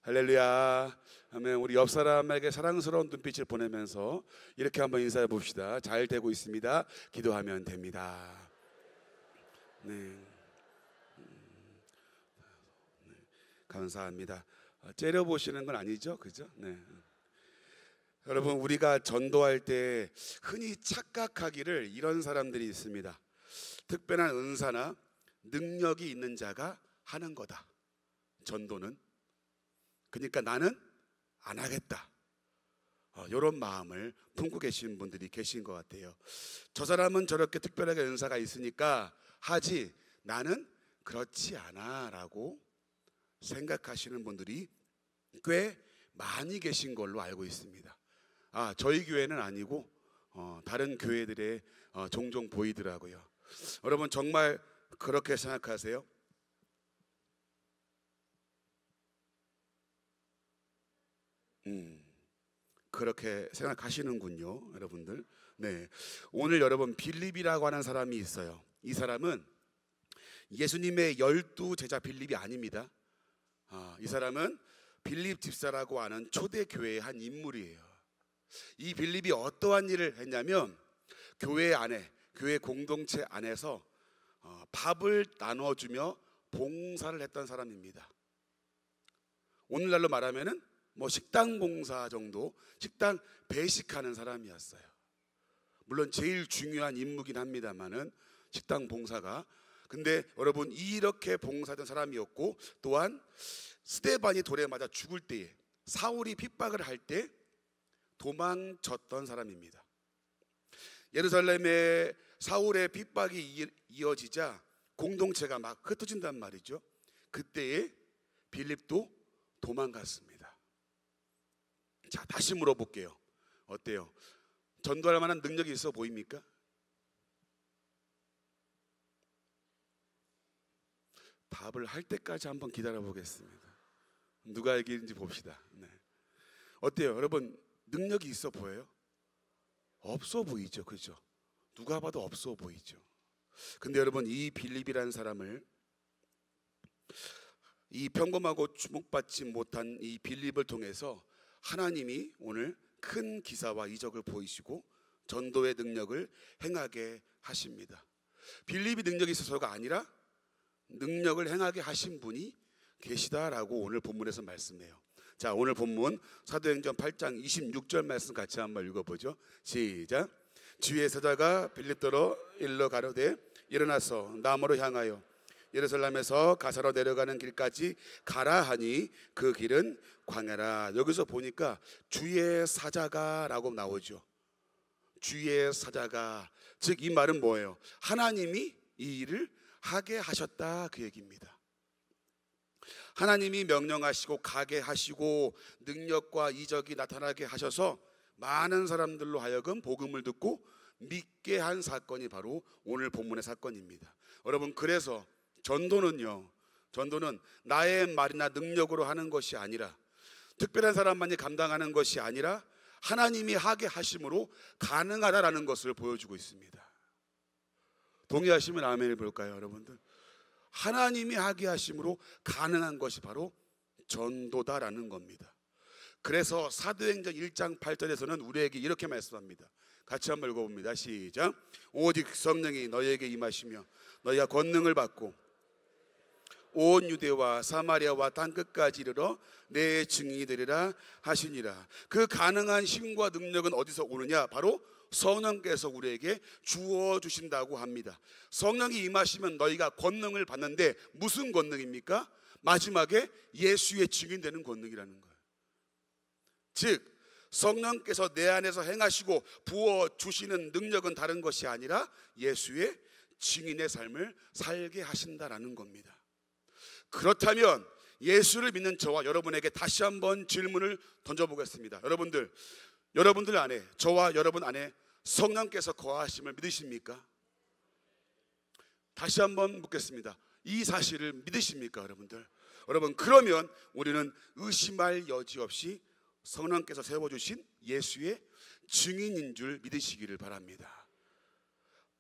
할렐루야. 아멘. 우리 옆 사람에게 사랑스러운 눈빛을 보내면서 이렇게 한번 인사해 봅시다. 잘 되고 있습니다. 기도하면 됩니다. 네. 감사합니다. 째려보시는 건 아니죠, 그죠? 네. 여러분, 우리가 전도할 때 흔히 착각하기를 이런 사람들이 있습니다. 특별한 은사나 능력이 있는 자가 하는 거다, 전도는. 그러니까 나는 안 하겠다, 이런 마음을 품고 계신 분들이 계신 것 같아요. 저 사람은 저렇게 특별하게 은사가 있으니까 하지, 나는 그렇지 않아 라고 생각하시는 분들이 꽤 많이 계신 걸로 알고 있습니다. 저희 교회는 아니고 다른 교회들에 종종 보이더라고요. 여러분, 정말 그렇게 생각하세요? 그렇게 생각하시는군요, 여러분들. 네, 오늘 여러분 빌립이라고 하는 사람이 있어요. 이 사람은 예수님의 12 제자 빌립이 아닙니다. 이 사람은 빌립 집사라고 하는 초대교회의 한 인물이에요. 이 빌립이 어떠한 일을 했냐면 교회 안에, 교회 공동체 안에서 밥을 나눠주며 봉사를 했던 사람입니다. 오늘날로 말하면은 식당 봉사 정도, 식당 배식하는 사람이었어요. 물론 제일 중요한 임무긴 합니다만은 식당 봉사가. 근데 여러분, 이렇게 봉사하던 사람이었고, 또한 스데반이 돌에 맞아 죽을 때에, 사울이 핍박을 할 때 도망쳤던 사람입니다. 예루살렘에 사울의 핍박이 이어지자 공동체가 막 흩어진단 말이죠. 그때에 빌립도 도망갔습니다. 자, 다시 물어볼게요. 어때요? 전도할 만한 능력이 있어 보입니까? 답을 할 때까지 한번 기다려 보겠습니다. 누가 이기는지 봅시다. 네. 어때요? 여러분, 능력이 있어 보여요? 없어 보이죠, 그죠? 누가 봐도 없어 보이죠. 근데 여러분, 이 빌립이라는 사람을, 이 평범하고 주목받지 못한 이 빌립을 통해서 하나님이 오늘 큰 기사와 이적을 보이시고 전도의 능력을 행하게 하십니다. 빌립이 능력이 있어서가 아니라 능력을 행하게 하신 분이 계시다라고 오늘 본문에서 말씀해요. 자, 오늘 본문 사도행전 8장 26절 말씀 같이 한번 읽어보죠. 시작. 주의 사자가 빌립더러 일러 가로되 일어나서 남으로 향하여 예루살렘에서 가사로 내려가는 길까지 가라 하니 그 길은 광야라. 여기서 보니까 주의 사자가 라고 나오죠. 주의 사자가, 즉 이 말은 뭐예요? 하나님이 이 일을 하게 하셨다, 그 얘기입니다. 하나님이 명령하시고 가게 하시고 능력과 이적이 나타나게 하셔서 많은 사람들로 하여금 복음을 듣고 믿게 한 사건이 바로 오늘 본문의 사건입니다. 여러분, 그래서 전도는요, 전도는 나의 말이나 능력으로 하는 것이 아니라, 특별한 사람만이 감당하는 것이 아니라 하나님이 하게 하심으로 가능하다라는 것을 보여주고 있습니다. 동의하시면 아멘을 볼까요, 여러분들? 하나님이 하게 하심으로 가능한 것이 바로 전도다라는 겁니다. 그래서 사도행전 1장 8절에서는 우리에게 이렇게 말씀합니다. 같이 한번 읽어봅니다. 시작. 오직 성령이 너희에게 임하시며 너희가 권능을 받고 온 유대와 사마리아와 땅끝까지 이르러 내 증인이 되리라 하시니라. 그 가능한 힘과 능력은 어디서 오느냐? 바로 성령께서 우리에게 주어 주신다고 합니다. 성령이 임하시면 너희가 권능을 받는데 무슨 권능입니까? 마지막에 예수의 증인 되는 권능이라는 거예요. 즉 성령께서 내 안에서 행하시고 부어 주시는 능력은 다른 것이 아니라 예수의 증인의 삶을 살게 하신다라는 겁니다. 그렇다면 예수를 믿는 저와 여러분에게 다시 한번 질문을 던져보겠습니다. 여러분들 안에, 저와 여러분 안에 성령께서 거하심을 믿으십니까? 다시 한번 묻겠습니다. 이 사실을 믿으십니까, 여러분들? 여러분, 그러면 우리는 의심할 여지 없이 성령께서 세워주신 예수의 증인인 줄 믿으시기를 바랍니다.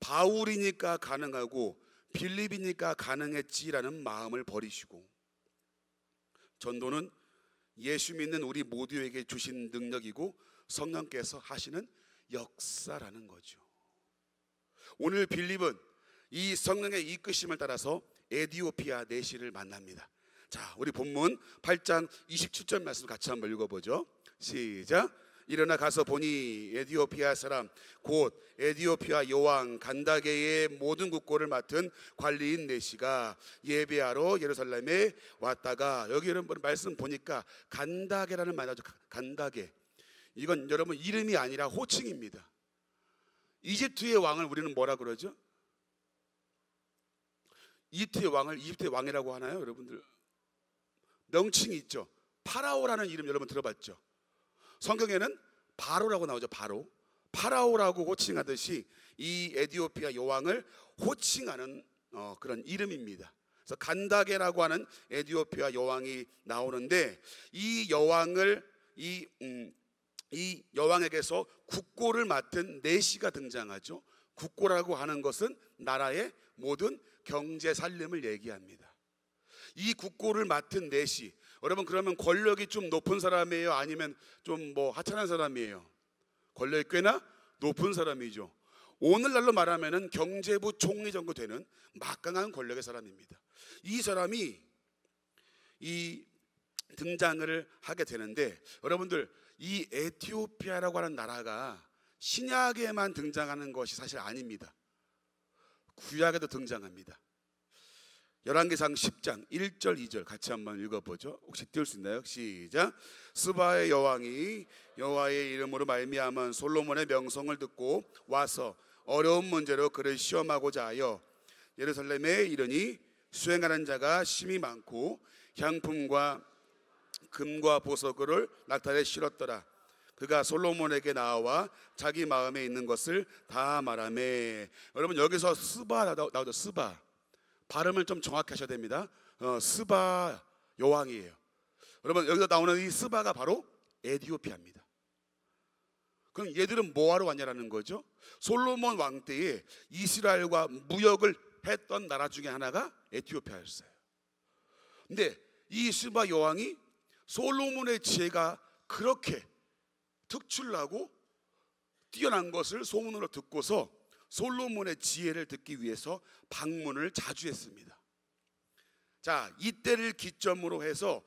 바울이니까 가능하고 빌립이니까 가능했지라는 마음을 버리시고, 전도는 예수 믿는 우리 모두에게 주신 능력이고 성령께서 하시는 역사라는 거죠. 오늘 빌립은 이 성령의 이끄심을 따라서 에디오피아 내시를 만납니다. 자, 우리 본문 8장 27절 말씀 같이 한번 읽어보죠. 시작. 일어나 가서 보니 에디오피아 사람 곧 에디오피아 여왕 간다게의 모든 국고를 맡은 관리인 내시가 예배하러 예루살렘에 왔다가, 여기 여러분 말씀 보니까 간다게라는 말이죠. 간다게, 이건 여러분 이름이 아니라 호칭입니다. 이집트의 왕을 우리는 뭐라 그러죠? 이집트의 왕을 이집트의 왕이라고 하나요? 여러분들 명칭이 있죠. 파라오라는 이름 여러분 들어봤죠? 성경에는 바로라고 나오죠. 파라오라고 호칭하듯이 이 에디오피아 여왕을 호칭하는 그런 이름입니다. 그래서 간다게라고 하는 에디오피아 여왕이 나오는데, 이 여왕을 이 여왕에게서 국고를 맡은 내시가 등장하죠. 국고라고 하는 것은 나라의 모든 경제 살림을 얘기합니다. 이 국고를 맡은 내시, 여러분 그러면 권력이 좀 높은 사람이에요? 아니면 좀 뭐 하찮은 사람이에요? 권력이 꽤나 높은 사람이죠. 오늘날로 말하면은 경제부 총리 정도 되는 막강한 권력의 사람입니다. 이 사람이 이 등장을 하게 되는데, 여러분들 이 에티오피아라고 하는 나라가 신약에만 등장하는 것이 사실 아닙니다. 구약에도 등장합니다. 열왕기상 10장 1절 2절 같이 한번 읽어보죠. 혹시 띄울 수 있나요? 시작. 스바의 여왕이 여호와의 이름으로 말미암은 솔로몬의 명성을 듣고 와서 어려운 문제로 그를 시험하고자 하여 예루살렘에 이르니 수행하는 자가 심히 많고 향품과 금과 보석을 낙타에 실었더라. 그가 솔로몬에게 나와 자기 마음에 있는 것을 다 말하매. 여러분 여기서 스바 나오죠. 스바 발음을 좀 정확히 하셔야 됩니다. 스바 여왕이에요. 여러분 여기서 나오는 이 스바가 바로 에디오피아입니다. 그럼 얘들은 뭐하러 왔냐라는 거죠. 솔로몬 왕 때에 이스라엘과 무역을 했던 나라 중에 하나가 에티오피아였어요. 근데 이 스바 여왕이 솔로몬의 지혜가 그렇게 특출나고 뛰어난 것을 소문으로 듣고서 솔로몬의 지혜를 듣기 위해서 방문을 자주 했습니다. 자, 이때를 기점으로 해서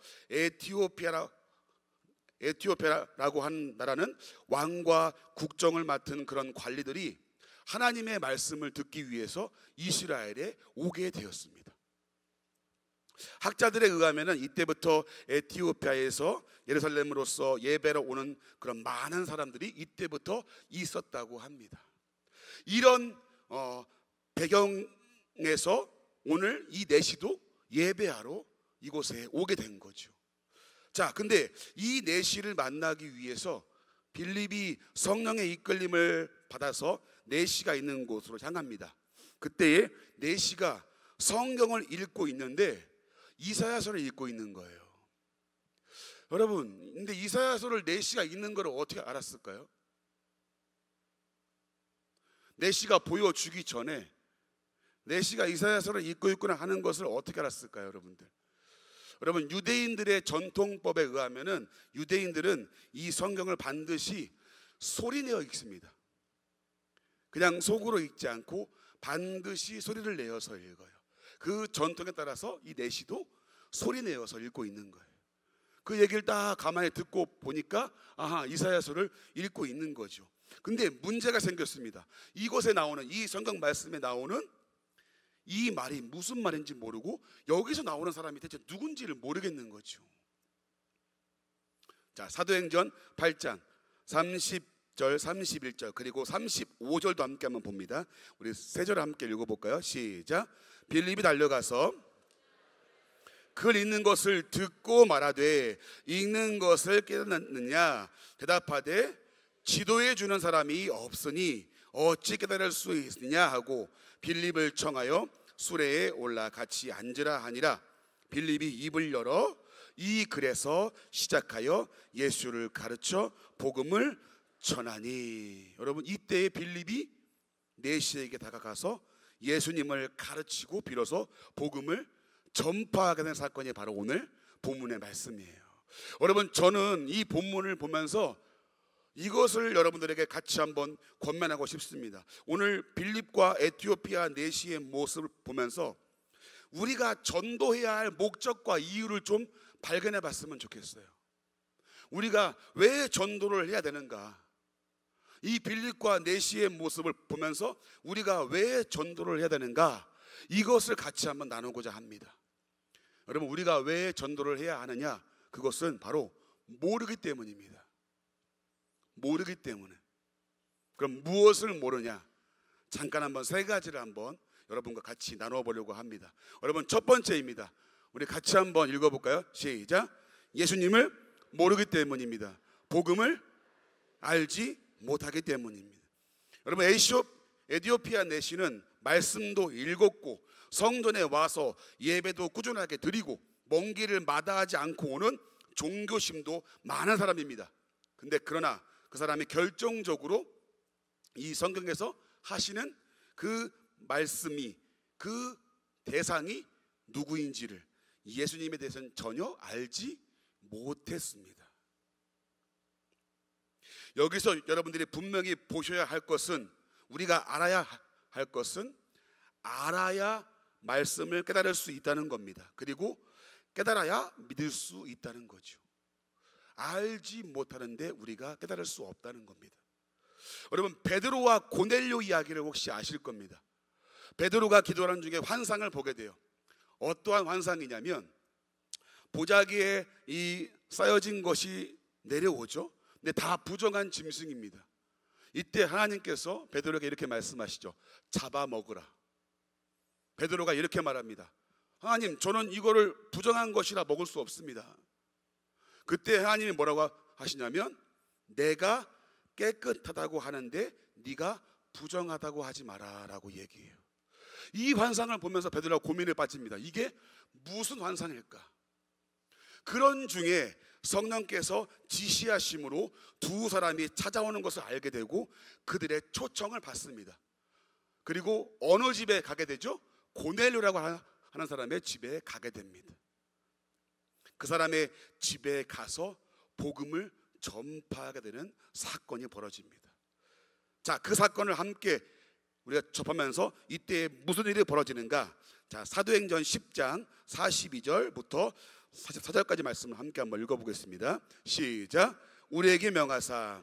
에티오피아라고 한 나라는 왕과 국정을 맡은 그런 관리들이 하나님의 말씀을 듣기 위해서 이스라엘에 오게 되었습니다. 학자들에 의하면 이때부터 에티오피아에서 예루살렘으로서 예배로 오는 그런 많은 사람들이 이때부터 있었다고 합니다. 이런 배경에서 오늘 이 내시도 예배하러 이곳에 오게 된 거죠. 자, 근데 이 내시를 만나기 위해서 빌립이 성령의 이끌림을 받아서 내시가 있는 곳으로 향합니다. 그때에 내시가 성경을 읽고 있는데 이사야서를 읽고 있는 거예요. 여러분, 근데 이사야서를 내시가 읽는 걸 어떻게 알았을까요? 내시가 보여주기 전에 내시가 이사야서를 읽고 있구나 하는 것을 어떻게 알았을까요, 여러분들? 여러분, 유대인들의 전통법에 의하면은 유대인들은 이 성경을 반드시 소리내어 읽습니다. 그냥 속으로 읽지 않고 반드시 소리를 내어서 읽어요. 그 전통에 따라서 이 내시도 소리내어서 읽고 있는 거예요. 그 얘기를 딱 가만히 듣고 보니까 아하, 이사야서를 읽고 있는 거죠. 근데 문제가 생겼습니다. 이곳에 나오는 이 성경 말씀에 나오는 이 말이 무슨 말인지 모르고 여기서 나오는 사람이 대체 누군지를 모르겠는 거죠. 자, 사도행전 8장 30절 31절 그리고 35절도 함께 한번 봅니다. 우리 세 절 함께 읽어볼까요? 시작. 빌립이 달려가서 글 읽는 것을 듣고 말하되 읽는 것을 깨닫느냐 대답하되 지도해 주는 사람이 없으니 어찌 깨달을 수 있느냐 하고 빌립을 청하여 수레에 올라 같이 앉으라 하니라. 빌립이 입을 열어 이 글에서 시작하여 예수를 가르쳐 복음을 전하니. 여러분, 이때에 빌립이 내시에게 다가가서 예수님을 가르치고 비로소 복음을 전파하게 된 사건이 바로 오늘 본문의 말씀이에요. 여러분, 저는 이 본문을 보면서 이것을 여러분들에게 같이 한번 권면하고 싶습니다. 오늘 빌립과 에티오피아 내시의 모습을 보면서 우리가 전도해야 할 목적과 이유를 좀 발견해 봤으면 좋겠어요. 우리가 왜 전도를 해야 되는가? 이 빌립과 내시의 모습을 보면서 우리가 왜 전도를 해야 되는가? 이것을 같이 한번 나누고자 합니다. 여러분, 우리가 왜 전도를 해야 하느냐? 그것은 바로 모르기 때문입니다. 모르기 때문에. 그럼 무엇을 모르냐? 잠깐 한번 세 가지를 한번 여러분과 같이 나눠 보려고 합니다. 여러분, 첫 번째입니다. 우리 같이 한번 읽어볼까요? 시작. 예수님을 모르기 때문입니다. 복음을 알지 못하기 때문입니다. 여러분, 에티오피아 내시는 말씀도 읽었고 성전에 와서 예배도 꾸준하게 드리고 먼 길을 마다하지 않고 오는 종교심도 많은 사람입니다. 근데 그러나 그 사람이 결정적으로 이 성경에서 하시는 그 말씀이, 그 대상이 누구인지를, 예수님에 대해서는 전혀 알지 못했습니다. 여기서 여러분들이 분명히 보셔야 할 것은, 우리가 알아야 할 것은, 알아야 말씀을 깨달을 수 있다는 겁니다. 그리고 깨달아야 믿을 수 있다는 거죠. 알지 못하는데 우리가 깨달을 수 없다는 겁니다. 여러분, 베드로와 고넬료 이야기를 혹시 아실 겁니다. 베드로가 기도하는 중에 환상을 보게 돼요. 어떠한 환상이냐면 보자기에 이 쌓여진 것이 내려오죠. 근데 다 부정한 짐승입니다. 이때 하나님께서 베드로에게 이렇게 말씀하시죠. 잡아먹으라. 베드로가 이렇게 말합니다. 하나님, 저는 이거를 부정한 것이라 먹을 수 없습니다. 그때 하나님이 뭐라고 하시냐면, 내가 깨끗하다고 하는데 네가 부정하다고 하지 마라 라고 얘기해요. 이 환상을 보면서 베드로가 고민에 빠집니다. 이게 무슨 환상일까? 그런 중에 성령께서 지시하심으로 두 사람이 찾아오는 것을 알게 되고 그들의 초청을 받습니다. 그리고 어느 집에 가게 되죠? 고넬료라고 하는 사람의 집에 가게 됩니다. 그 사람의 집에 가서 복음을 전파하게 되는 사건이 벌어집니다. 자, 그 사건을 함께 우리가 접하면서 이때 무슨 일이 벌어지는가? 자, 사도행전 10장 42절부터 44절까지 말씀을 함께 한번 읽어보겠습니다. 시작. 우리에게 명하사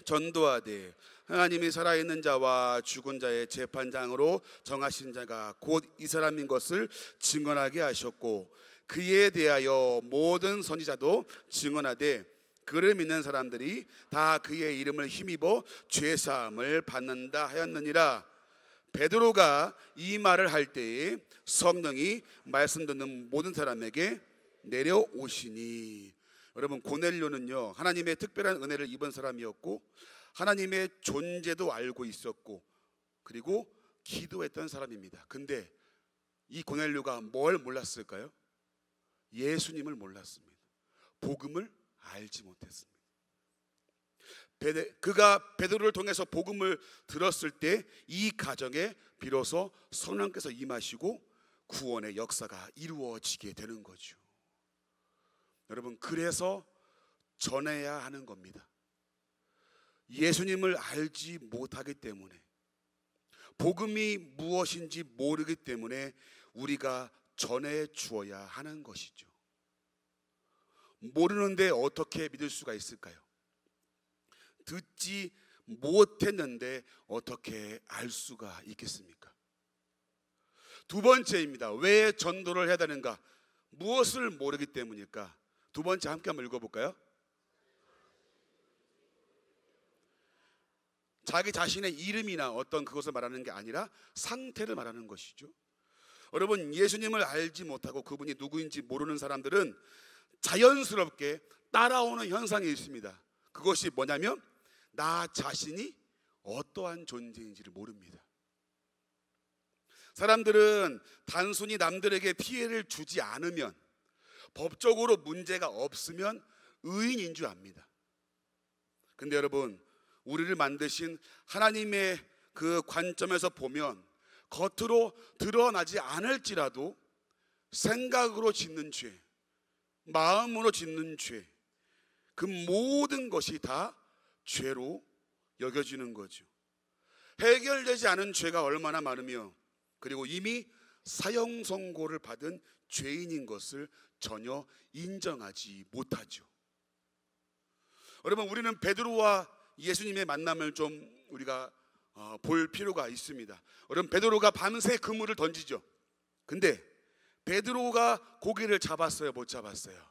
전도하되 하나님이 살아있는 자와 죽은 자의 재판장으로 정하신 자가 곧 이 사람인 것을 증언하게 하셨고 그에 대하여 모든 선지자도 증언하되 그를 믿는 사람들이 다 그의 이름을 힘입어 죄사함을 받는다 하였느니라. 베드로가 이 말을 할 때에 성령이 말씀 듣는 모든 사람에게 내려오시니. 여러분, 고넬료는요 하나님의 특별한 은혜를 입은 사람이었고 하나님의 존재도 알고 있었고 그리고 기도했던 사람입니다. 근데 이 고넬료가 뭘 몰랐을까요? 예수님을 몰랐습니다. 복음을 알지 못했습니다. 그가 베드로를 통해서 복음을 들었을 때 이 가정에 비로소 성령께서 임하시고 구원의 역사가 이루어지게 되는 거죠. 여러분, 그래서 전해야 하는 겁니다. 예수님을 알지 못하기 때문에, 복음이 무엇인지 모르기 때문에 우리가 전해 주어야 하는 것이죠. 모르는데 어떻게 믿을 수가 있을까요? 듣지 못했는데 어떻게 알 수가 있겠습니까? 두 번째입니다. 왜 전도를 해야 되는가? 무엇을 모르기 때문일까? 두 번째 함께 한번 읽어볼까요? 자기 자신의 이름이나 어떤 그것을 말하는 게 아니라 상태를 말하는 것이죠. 여러분, 예수님을 알지 못하고 그분이 누구인지 모르는 사람들은 자연스럽게 따라오는 현상이 있습니다. 그것이 뭐냐면 나 자신이 어떠한 존재인지를 모릅니다. 사람들은 단순히 남들에게 피해를 주지 않으면, 법적으로 문제가 없으면 의인인 줄 압니다. 근데 여러분, 우리를 만드신 하나님의 그 관점에서 보면 겉으로 드러나지 않을지라도 생각으로 짓는 죄, 마음으로 짓는 죄, 그 모든 것이 다 죄로 여겨지는 거죠. 해결되지 않은 죄가 얼마나 많으며, 그리고 이미 사형 선고를 받은 죄인인 것을 전혀 인정하지 못하죠. 여러분, 우리는 베드로와 예수님의 만남을 좀 우리가 볼 필요가 있습니다. 여러분, 베드로가 밤새 그물을 던지죠. 근데 베드로가 고기를 잡았어요, 못 잡았어요?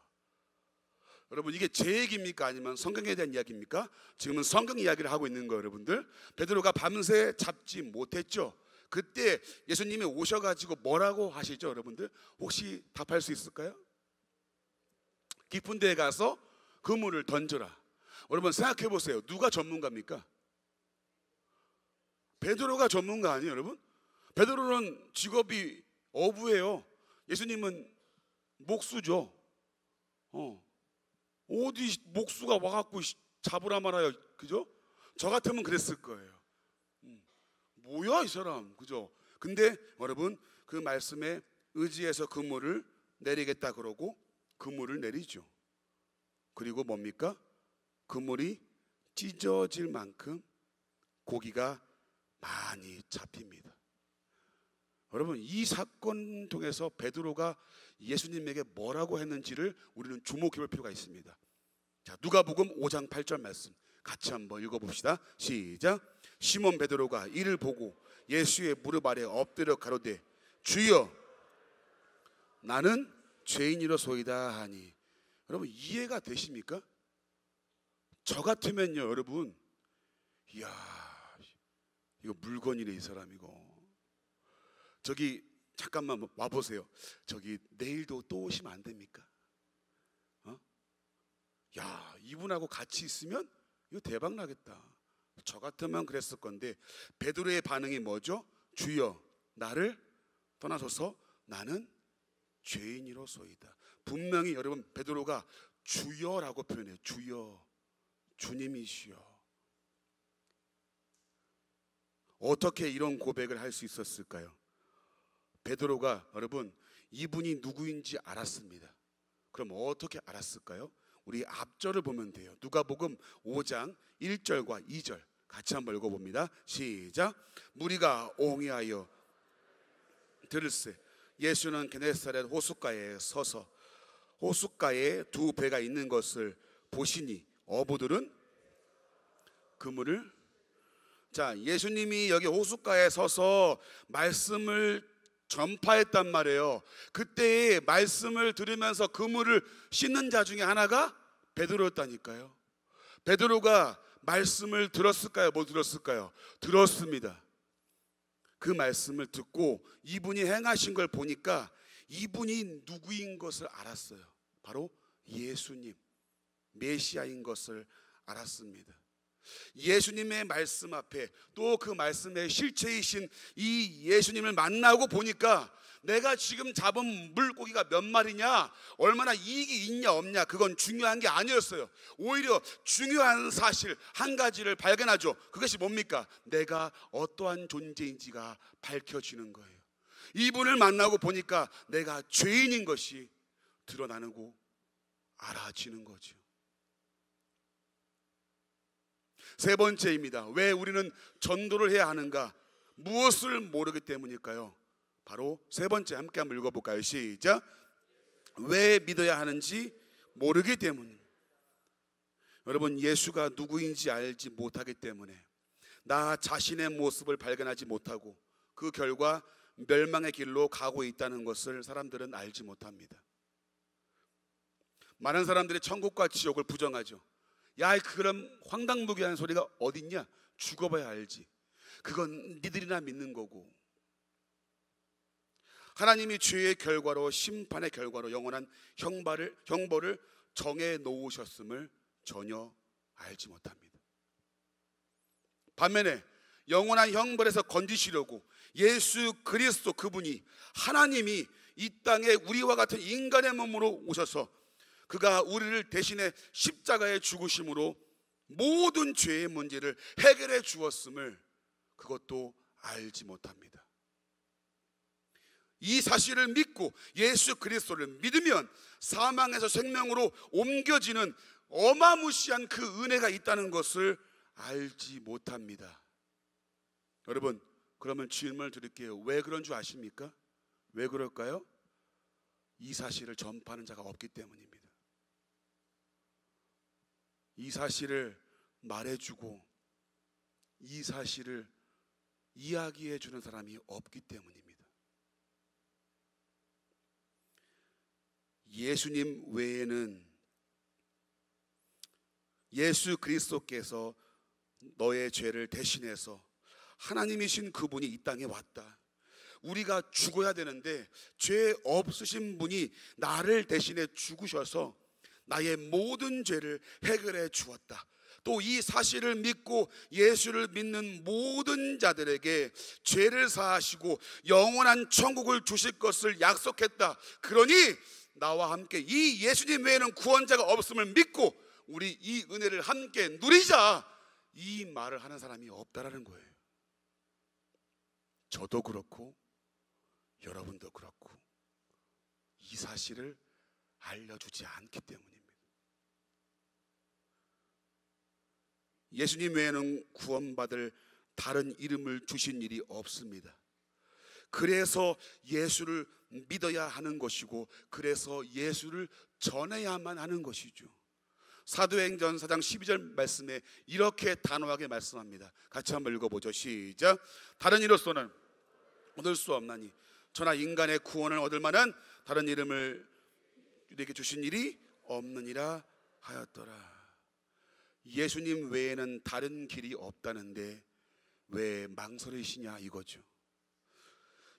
여러분, 이게 제 얘기입니까? 아니면 성경에 대한 이야기입니까? 지금은 성경 이야기를 하고 있는 거예요, 여러분들. 베드로가 밤새 잡지 못했죠. 그때 예수님이 오셔가지고 뭐라고 하시죠, 여러분들? 혹시 답할 수 있을까요? 깊은 데에 가서 그물을 던져라. 여러분, 생각해 보세요. 누가 전문가입니까? 베드로가 전문가 아니에요, 여러분? 베드로는 직업이 어부예요. 예수님은 목수죠. 어디 목수가 와갖고 잡으라 말아요, 그죠? 저 같으면 그랬을 거예요. 뭐야 이 사람, 그죠? 근데 여러분, 그 말씀에 의지해서 그물을 내리겠다 그러고 그물을 내리죠. 그리고 뭡니까? 그물이 찢어질 만큼 고기가 많이 잡힙니다. 여러분, 이 사건 통해서 베드로가 예수님에게 뭐라고 했는지를 우리는 주목해 볼 필요가 있습니다. 자, 누가복음 5장 8절 말씀 같이 한번 읽어봅시다. 시작. 시몬 베드로가 이를 보고 예수의 무릎 아래 엎드려 가로되 주여 나는 죄인이로소이다 하니. 여러분, 이해가 되십니까? 저 같으면요, 여러분, 이야, 이거 물건이네 이 사람. 이거 저기 잠깐만 와보세요. 저기 내일도 또 오시면 안 됩니까? 야, 이분하고 같이 있으면 이거 대박 나겠다. 저 같으면 그랬을 건데 베드로의 반응이 뭐죠? 주여 나를 떠나소서 나는 죄인이로소이다. 분명히 여러분, 베드로가 주여라고 표현해요. 주여, 주님이시여. 어떻게 이런 고백을 할 수 있었을까요? 베드로가 여러분, 이분이 누구인지 알았습니다. 그럼 어떻게 알았을까요? 우리 앞절을 보면 돼요. 누가복음 5장 1절과 2절 같이 한번 읽어봅니다. 시작. 무리가 옹이하여 들을세 예수는 게네사렛 호숫가에 서서 호숫가에 두 배가 있는 것을 보시니 어부들은 그물을. 자, 예수님이 여기 호숫가에 서서 말씀을 전파했단 말이에요. 그때 말씀을 들으면서 그물을 씻는 자 중에 하나가 베드로였다니까요. 베드로가 말씀을 들었을까요? 못 들었을까요? 들었습니다. 그 말씀을 듣고 이분이 행하신 걸 보니까 이분이 누구인 것을 알았어요. 바로 예수님, 메시아인 것을 알았습니다. 예수님의 말씀 앞에 또 그 말씀의 실체이신 이 예수님을 만나고 보니까 내가 지금 잡은 물고기가 몇 마리냐, 얼마나 이익이 있냐 없냐, 그건 중요한 게 아니었어요. 오히려 중요한 사실 한 가지를 발견하죠. 그것이 뭡니까? 내가 어떠한 존재인지가 밝혀지는 거예요. 이분을 만나고 보니까 내가 죄인인 것이 드러나고 알아지는 거죠. 세 번째입니다. 왜 우리는 전도를 해야 하는가? 무엇을 모르기 때문일까요? 바로 세 번째, 함께 한번 읽어볼까요? 시작. 왜 믿어야 하는지 모르기 때문. 여러분, 예수가 누구인지 알지 못하기 때문에 나 자신의 모습을 발견하지 못하고 그 결과 멸망의 길로 가고 있다는 것을 사람들은 알지 못합니다. 많은 사람들이 천국과 지옥을 부정하죠. 야, 그런 황당무계한 소리가 어딨냐? 죽어봐야 알지. 그건 니들이나 믿는 거고. 하나님이 죄의 결과로, 심판의 결과로 영원한 형벌을 정해 놓으셨음을 전혀 알지 못합니다. 반면에 영원한 형벌에서 건지시려고 예수 그리스도, 그분이, 하나님이 이 땅에 우리와 같은 인간의 몸으로 오셔서 그가 우리를 대신해 십자가에 죽으심으로 모든 죄의 문제를 해결해 주었음을 그것도 알지 못합니다. 이 사실을 믿고 예수 그리스도를 믿으면 사망에서 생명으로 옮겨지는 어마무시한 그 은혜가 있다는 것을 알지 못합니다. 여러분, 그러면 질문을 드릴게요. 왜 그런 줄 아십니까? 왜 그럴까요? 이 사실을 전파하는 자가 없기 때문입니다. 이 사실을 말해주고 이 사실을 이야기해 주는 사람이 없기 때문입니다. 예수님 외에는, 예수 그리스도께서 너의 죄를 대신해서 하나님이신 그분이 이 땅에 왔다. 우리가 죽어야 되는데 죄 없으신 분이 나를 대신해 죽으셔서 나의 모든 죄를 해결해 주었다. 또 이 사실을 믿고 예수를 믿는 모든 자들에게 죄를 사하시고 영원한 천국을 주실 것을 약속했다. 그러니 나와 함께 이 예수님 외에는 구원자가 없음을 믿고 우리 이 은혜를 함께 누리자, 이 말을 하는 사람이 없다라는 거예요. 저도 그렇고 여러분도 그렇고 이 사실을 알려주지 않기 때문입니다. 예수님 외에는 구원받을 다른 이름을 주신 일이 없습니다. 그래서 예수를 믿어야 하는 것이고, 그래서 예수를 전해야만 하는 것이죠. 사도행전 4장 12절 말씀에 이렇게 단호하게 말씀합니다. 같이 한번 읽어보죠. 시작. 다른 이로서는 얻을 수 없나니 저나 인간의 구원을 얻을 만한 다른 이름을 우리에게 주신 일이 없느니라 하였더라. 예수님 외에는 다른 길이 없다는데 왜 망설이시냐 이거죠.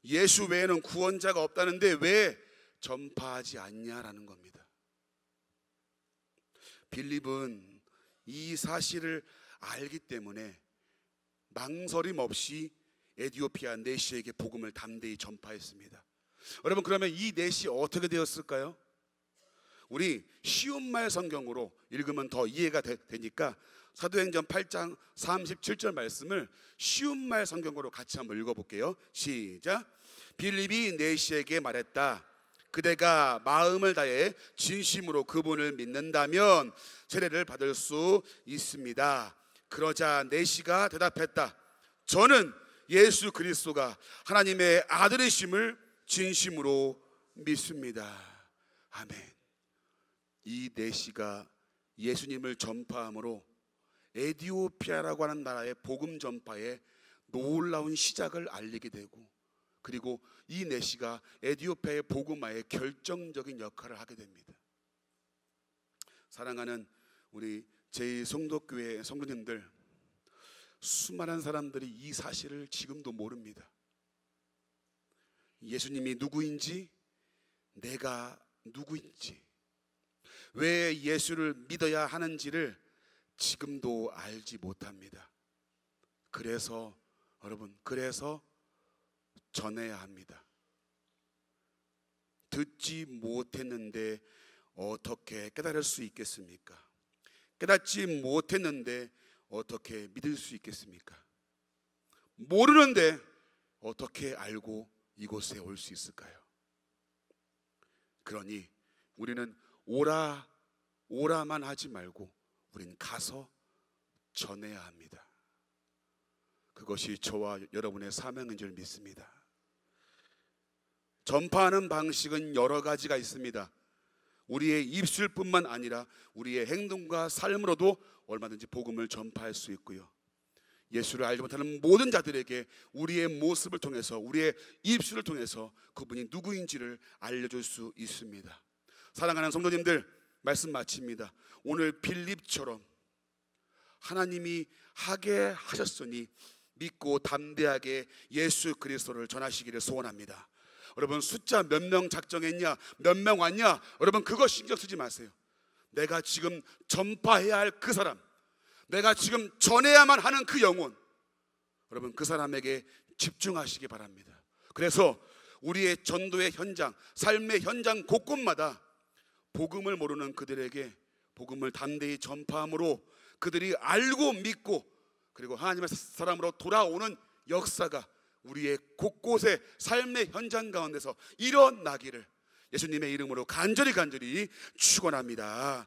예수 외에는 구원자가 없다는데 왜 전파하지 않냐라는 겁니다. 빌립은 이 사실을 알기 때문에 망설임 없이 에디오피아 내시에게 복음을 담대히 전파했습니다. 여러분, 그러면 이 내시 어떻게 되었을까요? 우리 쉬운 말 성경으로 읽으면 더 이해가 되니까 사도행전 8장 37절 말씀을 쉬운 말 성경으로 같이 한번 읽어볼게요. 시작. 빌립이 내시에게 말했다. 그대가 마음을 다해 진심으로 그분을 믿는다면 세례를 받을 수 있습니다. 그러자 내시가 대답했다. 저는 예수 그리스도가 하나님의 아들이심을 진심으로 믿습니다. 아멘. 이 내시가 예수님을 전파함으로 에디오피아라고 하는 나라의 복음 전파에 놀라운 시작을 알리게 되고, 그리고 이 내시가 에디오피아의 복음화에 결정적인 역할을 하게 됩니다. 사랑하는 우리 제2성도교회 성도님들, 수많은 사람들이 이 사실을 지금도 모릅니다. 예수님이 누구인지, 내가 누구인지, 왜 예수를 믿어야 하는지를 지금도 알지 못합니다. 그래서 여러분, 그래서 전해야 합니다. 듣지 못했는데 어떻게 깨달을 수 있겠습니까? 깨닫지 못했는데 어떻게 믿을 수 있겠습니까? 모르는데 어떻게 알고 이곳에 올 수 있을까요? 그러니 우리는 오라만 하지 말고 우린 가서 전해야 합니다. 그것이 저와 여러분의 사명인 줄 믿습니다. 전파하는 방식은 여러 가지가 있습니다. 우리의 입술뿐만 아니라 우리의 행동과 삶으로도 얼마든지 복음을 전파할 수 있고요. 예수를 알지 못하는 모든 자들에게 우리의 모습을 통해서, 우리의 입술을 통해서 그분이 누구인지를 알려줄 수 있습니다. 사랑하는 성도님들, 말씀 마칩니다. 오늘 빌립처럼 하나님이 하게 하셨으니 믿고 담대하게 예수 그리스도를 전하시기를 소원합니다. 여러분, 숫자 몇 명 작정했냐, 몇 명 왔냐, 여러분 그거 신경 쓰지 마세요. 내가 지금 전파해야 할 그 사람, 내가 지금 전해야만 하는 그 영혼, 여러분 그 사람에게 집중하시기 바랍니다. 그래서 우리의 전도의 현장, 삶의 현장 곳곳마다 복음을 모르는 그들에게 복음을 담대히 전파함으로 그들이 알고 믿고 그리고 하나님의 사람으로 돌아오는 역사가 우리의 곳곳의 삶의 현장 가운데서 일어나기를 예수님의 이름으로 간절히 축원합니다.